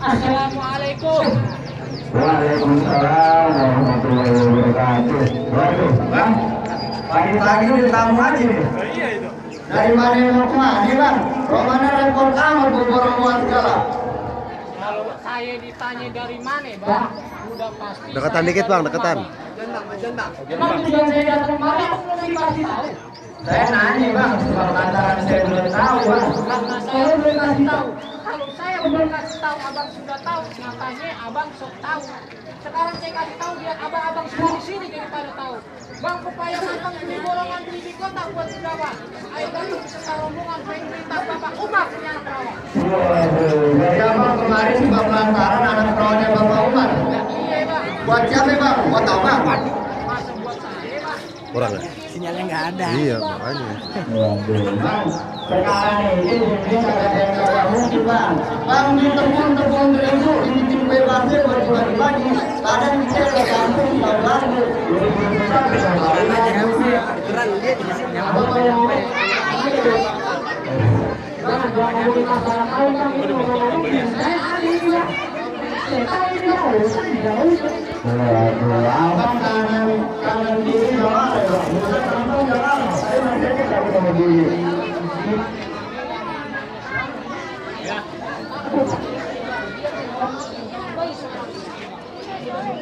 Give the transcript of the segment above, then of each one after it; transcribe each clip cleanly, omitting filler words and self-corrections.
Assalamualaikum. Waalaikumsalam warahmatullahi wabarakatuh. Waduh, Bang, pagi-pagi udah tamu aja nih. Iya itu. Dari mana mau kemana, Bang? Kok mana repot amat berborongan segala? Kalau saya ditanya dari mana, Bang? Udah pasti. Deketan dikit, Bang, deketan. Emang tujuan saya datang kemari aku belum dikasih tahu. Saya nanya, Bang, sebab lantaran saya belum tahu, Bang. Karena saya belum kasih tahu. Kalau saya belum kasih tahu, abang sudah tahu. Nyatanya abang sok tahu. Sekarang saya kasih tahu biar abang semua di sini daripada tahu. Bang, upaya abang beli borongan beli di kota buat Sudawat. Ayo datang beserta rombongan pengen perintah Bapak Umar punya anak perawan. Waduh, jadi Abang kemarin sebab lantaran anak perawannya Bapak Umar. Iya, Bang. Buat siapa, Bang? Buat Abang? Masa buat saya, Bang? Kurang ya? Sinyalnya nggak ada. Iya, makanya. Waduh, Bang, sekarang ini ada yang kagak mungkin, Bang. Bang, di tepung terigu, di tim bebasnya buat bagi-bagi. Kadang kita ke kampung, tahun lalu. Beneran dia dikasih nyampe. Bang, gua ngomongin masalah kau, Bang, itu ngomongin. Saya hari ini, Bang. Saya tahu ini, Bang. Waduh, Abang kanan kiri nggak ada, Bang. Bukan kampung nggak ada. Saya masih aja tahu sama diri.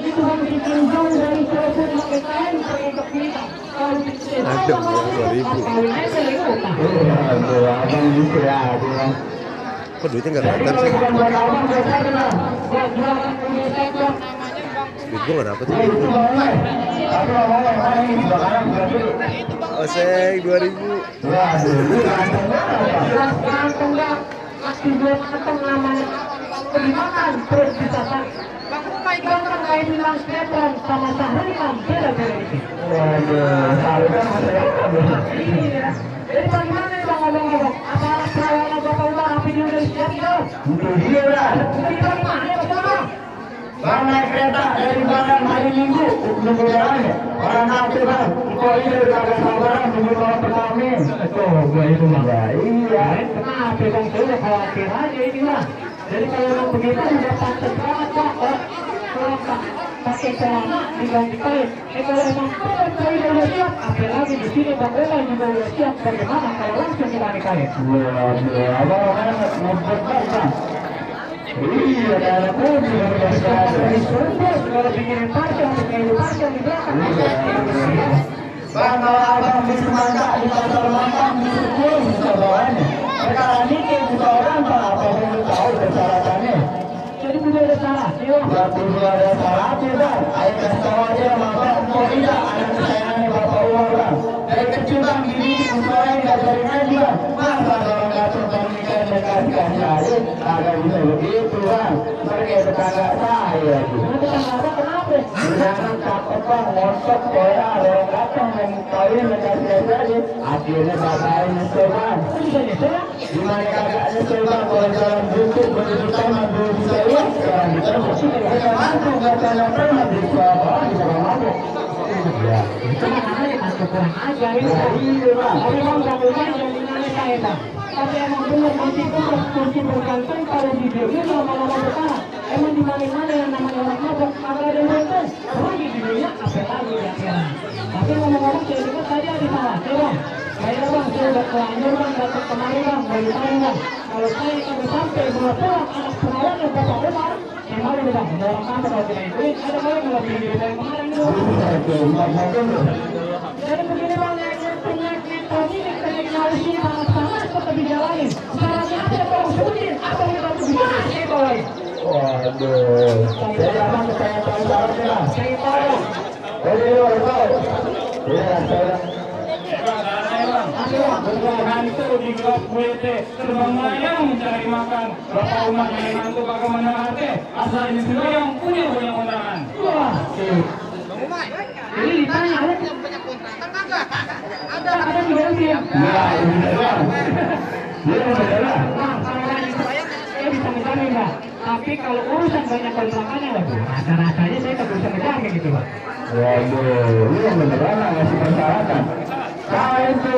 Itu harus ditinjau dari telepon pakai kain untuk kita. Ada 2.000. Waduh, Abang gitu ya, Bang. Kok duitnya nggak kelihatan sih? Duit gue nggak dapet sih. Oseng 2.000. Jadi bagaimana nih Bang ngomongnya Bang? Apa anak perawannya Bapak Umar apa dia udah siap ya? Itu dia, Bang. Jadi bagaimana Bang? Bang naik kereta dari Padang hari Minggu nunggu jalannya. Orang nanti, Bang. Kok ini udah agak sabaran nunggu kalau pertama. Tuh, gua itu, Bang. Iya. Kenapa Bang? Saya udah khawatir aja ini Bang. Jadi kalau yang begitu udah pantas banget Bang. Kalau pakai celana diganti kain. Kalau emang saya udah siap, apalagi di sini Bang Umar juga udah siap. Bagaimana kalau langsung diganti kain? Waduh, abang kan ngebut Bang. Iya, ada mobil Kalau bikin parcel, bikin parcel di belakang. Bang, kalau abang bisa makan di pasar makan di sepuluh bisa bawaannya. Sekarang ini buka orang Bang, apa yang tahu persyaratannya? Jadi sudah ada salah, yuk. Gak perlu ada salahnya, Bang. Ayo kasih tahu aja sama Bang. Kok tidak anak kesayangannya Bapak Umar, Bang. Dari kecil, Bang, gini usahain ngajarin aja, Bang. Masa kalau nggak pertandingan kasih aja, agak bisa begitu, Bang. Mereka tetangga saya, tuh. Nanti tanggal kenapa? Jangan takut, Bang. Montok, bola, orang datang, main kayu, kalian aja. Akhirnya bapaknya nyesel bang. Gimana kakak nyesel bang kalau jalan bukit begitu taman belum bisa lihat sekarang ditembus. Saya mantu nggak pernah beli apa bisa mabuk. Ya, Itu mah namanya masuk kurang aja ini. iya bang. Tapi bang bangunan yang dinilai saya bang. Tapi emang benar kunci bergantung pada videonya lama-lama bertahan. Emang di mana-mana yang namanya orang mabok kagak ada yang nonton. Orang di dunia apa lagi ya. Tapi ngomong-ngomong saya dengar tadi ada salah. Bang, saya bang saya udah kelanjur bang datang kemarin bang dari tahun bang. Kalau saya kagak sampai pulang anak perawan yang bapak Umar. Yang mana nih bang? Ada orang kantor kalau tidak duit. Ada mau yang lebih dari kemarin dulu. Jadi begini bang, yang penyakit tadi kayak nyausin sama-sama tetap dijalanin. Caranya apa ya bang? Sebutin apa yang kamu bisa saya bawain. Waduh, saya abang saya tahu caranya bang. Saya tahu. Ya, saya hantu di grup WT terbang melayang mencari makan. Bapak Umar yang hantu bagaimana hati asal ini semua yang punya banyak undangan. Wah, ini ditanya ada punya kontrakan kagak? ada di dalam dia. Nah, ini beneran. Dia beneran. Nah, kalau lagi saya bisa menjamin bang. Tapi kalau urusan banyak kontrakannya, waduh, rasa-rasanya saya tak bisa menjamin gitu bang. Waduh, lu yang beneran ngasih persyaratan. Saya itu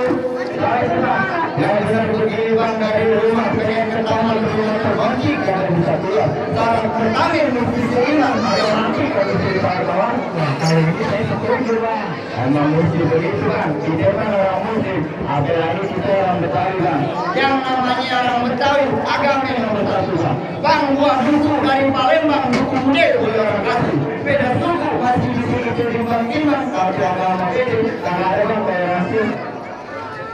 bang. Yang benar begini bang dari rumah pengen ke taman rumah terkunci kalau bisa keluar. Kalau pertama yang mesti seimbang, kalau nanti kalau bisa bawah. Nah, kalau ini saya setuju bang. Emang mesti begitu bang. Kita kan orang muslim, apalagi kita orang Betawi bang. Yang namanya orang Betawi, agama yang nomor satu bang. Bang, buah duku dari Palembang, duku Bude, orang asli. Beda suku masih di sini timbang-timbang. Kalau agama beda, karena ada bang kayak rasul.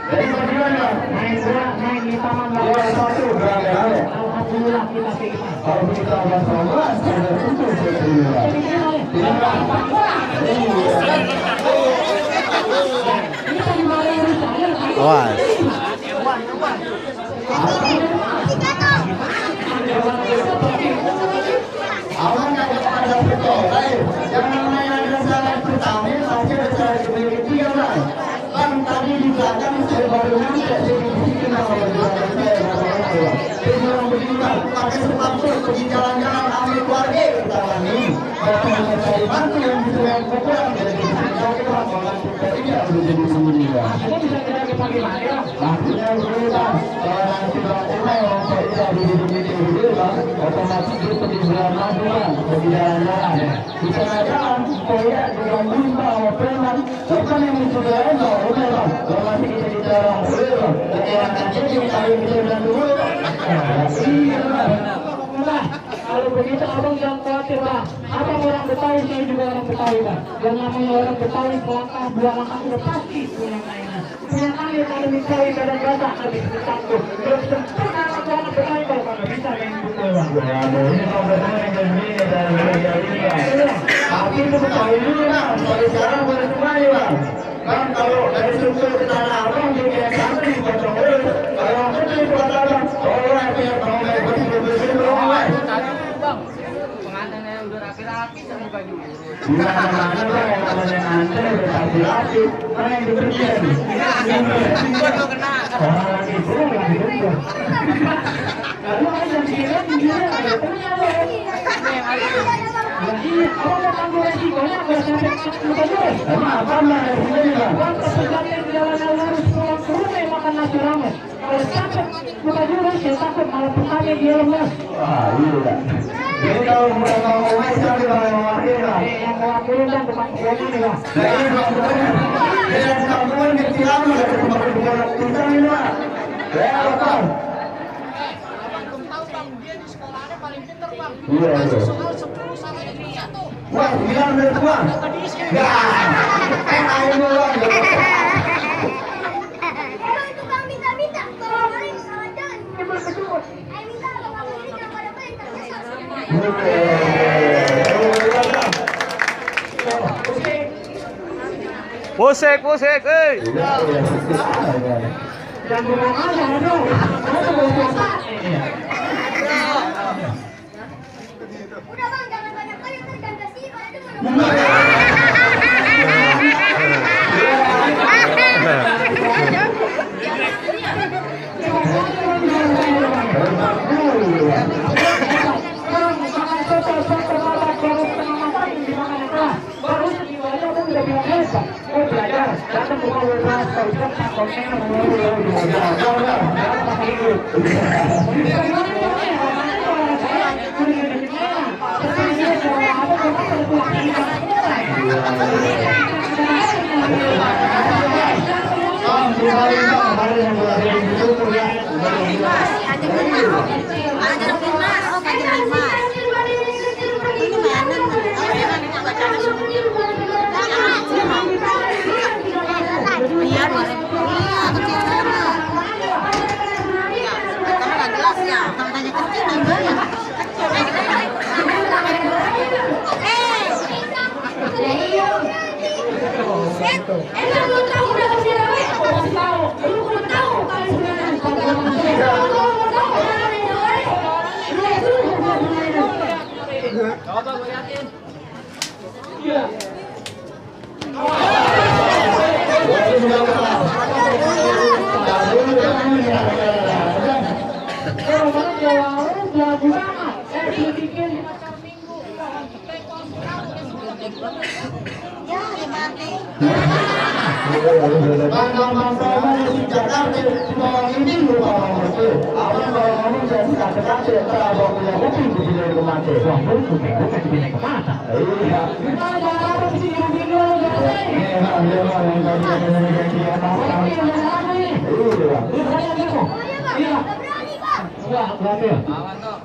Jadi bagaimana? Main di taman bang. Dua satu berapa ya? Alhamdulillah kita seiman. Kalau kita bersama, sudah tentu seterima. Jadi gimana? Ini kan dimana urusannya? Awas. Awak nggak ada sekolah, yang namanya ada salah pertama pasti ada salah seperti itu bang. Bang tadi di belakang saya baru nyampe, saya di sini nama belakang saya. Saya bilang begini bang, pakai sepatu pergi jalan-jalan ambil keluarga pertama ini. Bapak mau cari bantu yang bisa yang kurang jadi jauh bang, orang kita ini harus jadi sendiri bang. Kita bisa kita pakai mana ya? Maksudnya begini bang, kalau nanti bang Umar orang saya tidak di bang, otomatis dia pergi bulan madu bang, pergi jalan-jalan. Bisa jalan, saya digangguin bang, sama preman. Bukan yang mencuri bang, udah bang, kalau masih kita dilarang boleh bang. Kemudian aja kalau kita bilang dulu bang. Iya bang. Nah, kalau begitu abang jangan khawatir bang. Abang orang Betawi, saya juga orang Betawi bang. Yang namanya orang Betawi selangkah dua langkah udah pasti punya mainan. Punya kali kalau Betawi badan basah habis ditangguh. Belum sempurna anak Betawi kalau nggak bisa main pukul bang. Waduh, ini kalau benar yang begini dari bang. Tapi itu Betawi dulu bang, dari sekarang boleh semuanya bang. Bang, kalau dari struktur ke tanah abang, jadi kayak sampai di pocong dulu. Kalau aku tuh di kota abang, orang punya pengomel bersih-bersih beromel. Bang, pengantinnya udah rapi-rapi sama baju. Di mana-mana bang, yang namanya nanti udah rapi-rapi. Mana yang dibersihin? Gua kena. Orang lagi burung, lagi burung. Lalu aja kira ada temennya bang. Ya iya, abang mau tanggung resikonya kalau sampai luka dulu. Emang apa bang, dari sini bang? Bang, perjalanan jalan lurus pulang ke rumah yang makan nasi rames. Kalau sampai luka dulu, saya takut malah petanya dia lemas. Wah, iya. Jadi kalau bukan mau ngomong, siapa bang yang mewakili bang? Yang mewakili bang, tukang kebunnya nih bang. Nah ini bang, dia tukang kebun kecil lama, dari tukang kebun pisang ini bang. Ya bang. Abang belum tahu bang, dia di sekolahnya paling pinter bang. Iya, Masuk iya. soal 10 sama jadi 1. Wah, bilang dari tua. Ya, ayo bang. Emang tukang minta-minta, kalau kemarin salah jalan, nyebur-nyebur. Ayo minta kalau kamu ini jangan pada beli, ternyata. Musik, musik, eh. Dan bukan aja, aduh. Ada beberapa. Udah bang, jangan banyak kali, ntar jangan kasih, kalau itu mau Datang ke bawah beras, kau cepat kau kena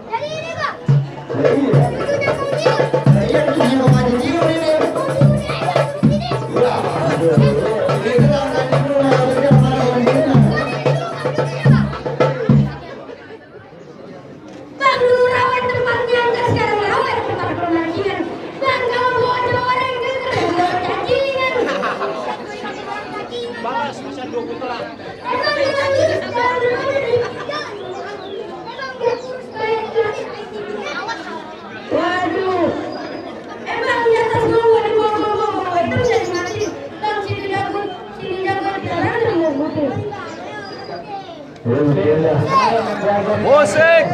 Jadi ini, Pak. Balas, masih ada 2 putaran. Waduh, emang di atas bawah di bawah itu jadi mati. Dan sini jago jalan mau butuh. Musik.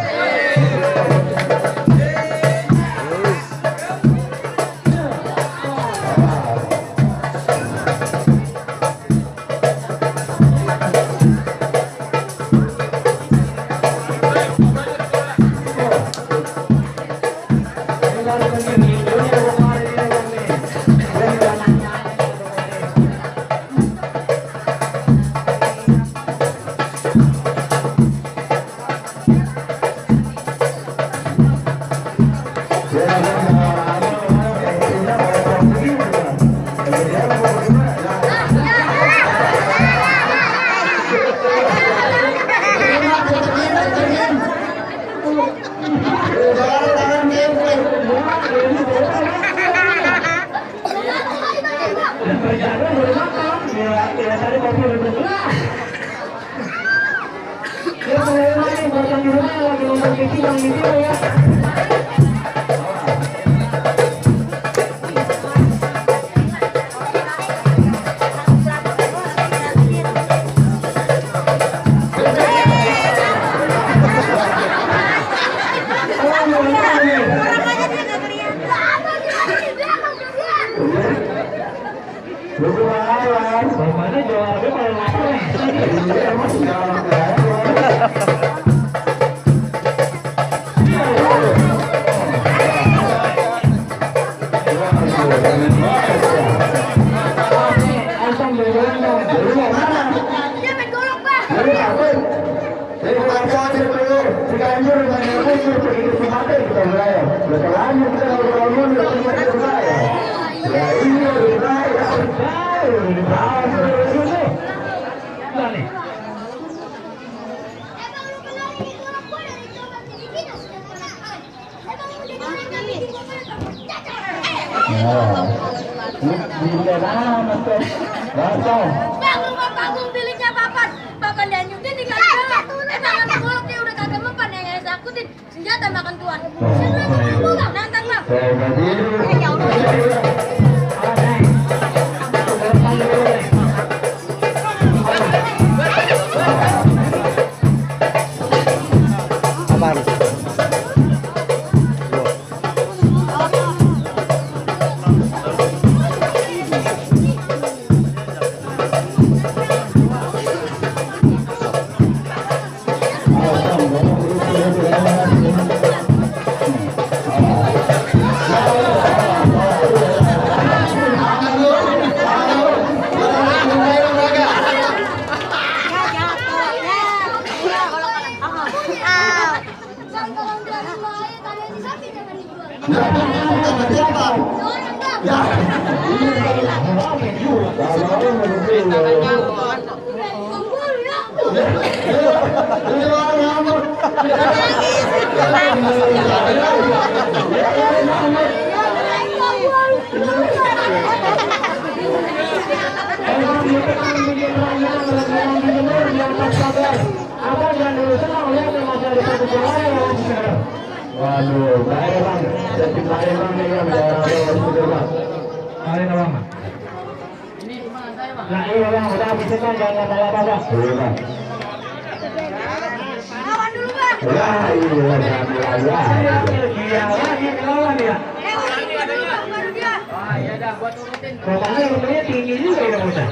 Bang, rumah panggung miliknya Papan. Papan dan Yudi tinggal di bawah. Emang anak golok dia udah kagak mempan yang saya sakutin. Senjata makan tuan. Senang kamu bang, nantang bang. Ya Allah. Waduh, bahaya bang. Jadi bahaya bang nih bang. Ada bang. Ini di mana saya, Bang? Nah iya bang, udah habis itu jangan apa-apa bang. Iya bang. Lawan dulu bang. Ya iya ya. Iya lagi lawan ya. Lawan dulu bang, baru dia. Ah, iya dah, gua turutin. Rupanya rupanya tinggi juga ya bocah.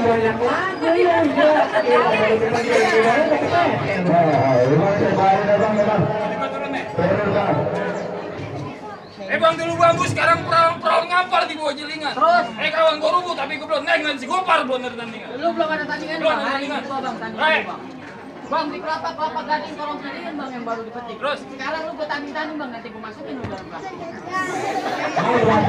Banyak lagu ya. Bang dulu bambu sekarang perawan ngapar di bawah jelingan. Terus? Kawan gua rubuh tapi gua belum naik si gopar belum ada tandingan. Lu belum ada tandingan, Belum Bang. ada Hari ini tandingan. gua, Bang, tandingan, Baik. Bang. Bang, di kelapa gading tolong sendirian, Bang, yang baru dipetik. Terus? Sekarang lu gua tanding-tanding, Bang, nanti gua masukin lu dalam kelas. Bang,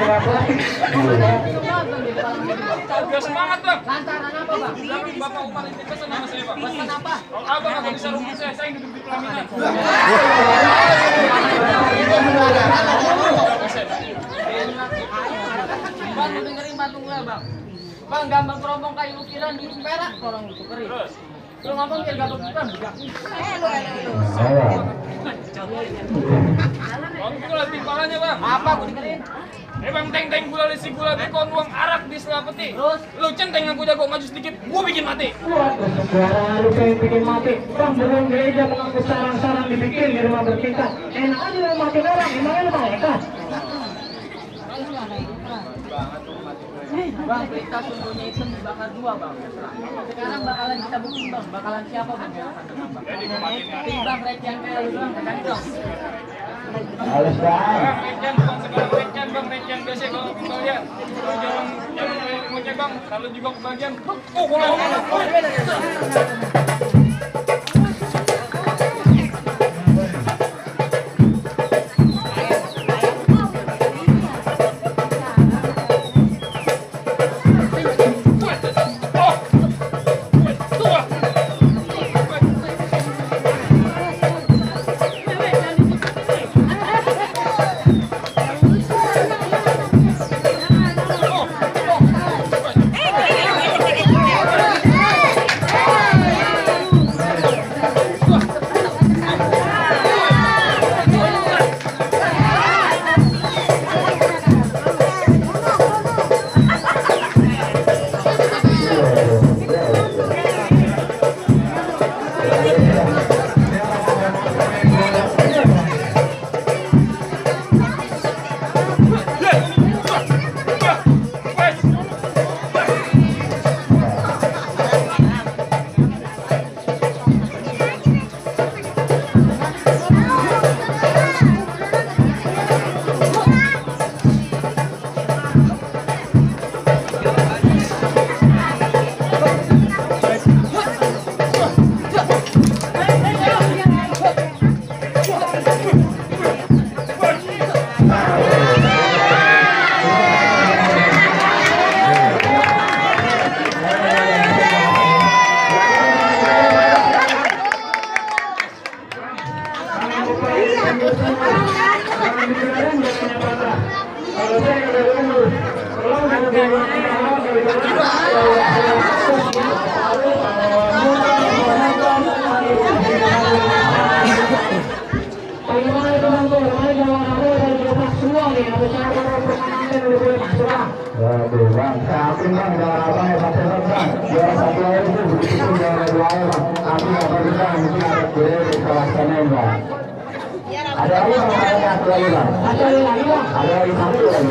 di depan sini, Bang. Biar semangat bang. Lantaran apa, Bang? Bilang Bapak Umar itu pesan sama saya bang. Pesan apa? Kalau abang nggak bisa rumput saya yang duduk di pelaminan. Bang, lu dengerin batung gua, Bang. Bang, gambar kerombong kayu ukiran di perak, tolong lu tukerin. Terus? Lu ngomong kayak gambar ukiran, enggak. Bang gula di kepalanya bang. Apa gua dengerin? Bang teng gula lisi gula bekon uang arak di sebelah peti. Terus? Lu centeng aku jago maju sedikit, gua bikin mati. Suara lu pengen bikin mati. Bang belum gereja mengaku sarang-sarang dibikin di rumah bercinta. Enak aja lu mati orang, emangnya lu malaikat? Bang, berita sungguhnya itu dibakar dua, Bang. Sekarang bakalan kita buktiin, Bang. Bakalan siapa, Bang? Bang, recehan kayak lu doang, kan dong. Halus bang. Bang recehan bang sekarang recehan bang recehan biasa kalau kembalian. Kalau jangan ngoceh bang, kalau juga kebagian. Oh kalau Waduh bang, samping bang, jangan apa ya bang, bang. Juara satu air itu begitu juara dua air bang. Tapi apa juga mungkin ada kue di kawasan ini bang. Ada lagi bang, ada satu lagi bang. Ada lagi bang, ada lagi satu lagi.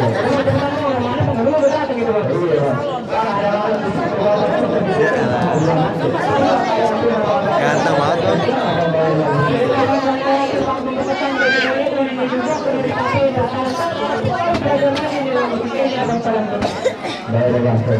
Mana penghulu udah datang gitu bang. Iya bang. Bang ada lagi di satu bang. Ganteng banget bang. Baik bang, saya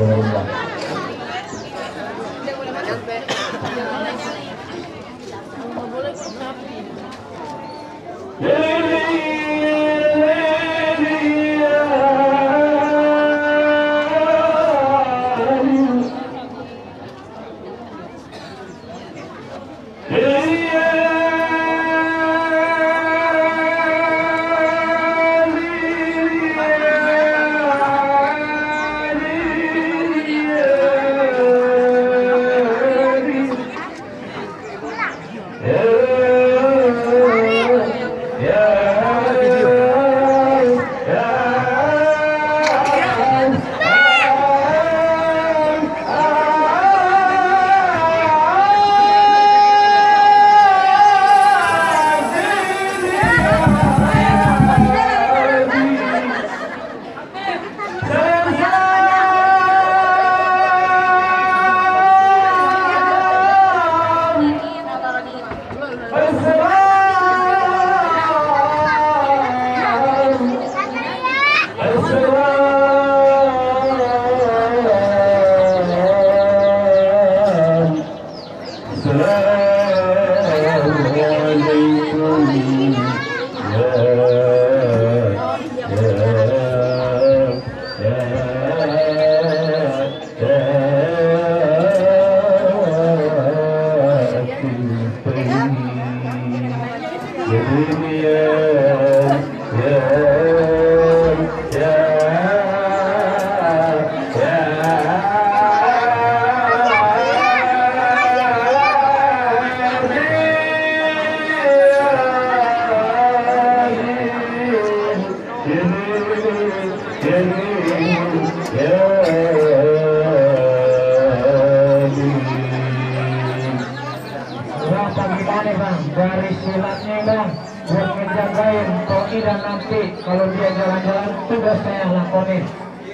Dari silatnya bang, buat ngejagain Koi dan nanti kalau dia jalan-jalan tugas saya lakonin.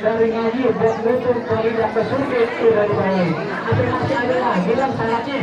Dari ngaji buat nutup Koi dan kesurga itu dari bayi. Tapi masih ada lagi bang syaratnya.